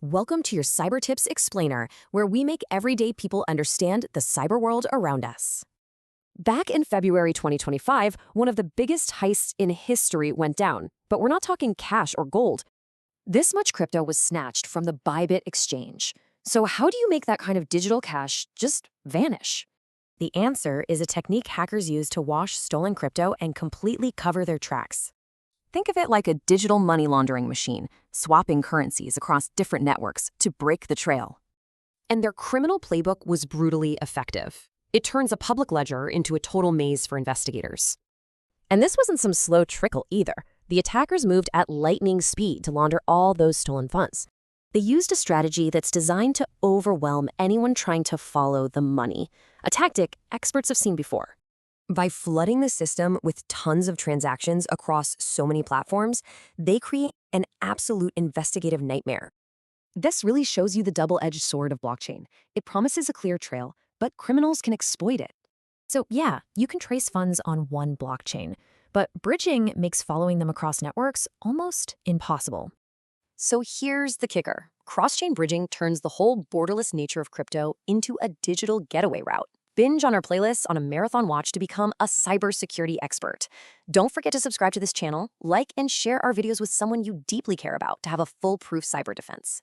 Welcome to your Cyber Tips Explainer, where we make everyday people understand the cyber world around us. Back in February 2025, one of the biggest heists in history went down, but we're not talking cash or gold. This much crypto was snatched from the Bybit exchange. So how do you make that kind of digital cash just vanish? The answer is a technique hackers use to wash stolen crypto and completely cover their tracks. Think of it like a digital money laundering machine, swapping currencies across different networks to break the trail. And their criminal playbook was brutally effective. It turns a public ledger into a total maze for investigators. And this wasn't some slow trickle either. The attackers moved at lightning speed to launder all those stolen funds. They used a strategy that's designed to overwhelm anyone trying to follow the money, a tactic experts have seen before. By flooding the system with tons of transactions across so many platforms, they create an absolute investigative nightmare. This really shows you the double-edged sword of blockchain. It promises a clear trail, but criminals can exploit it. So yeah, you can trace funds on one blockchain, but bridging makes following them across networks almost impossible. So here's the kicker. Cross-chain bridging turns the whole borderless nature of crypto into a digital getaway route. Binge on our playlists on a marathon watch to become a cybersecurity expert. Don't forget to subscribe to this channel, like and share our videos with someone you deeply care about to have a foolproof cyber defense.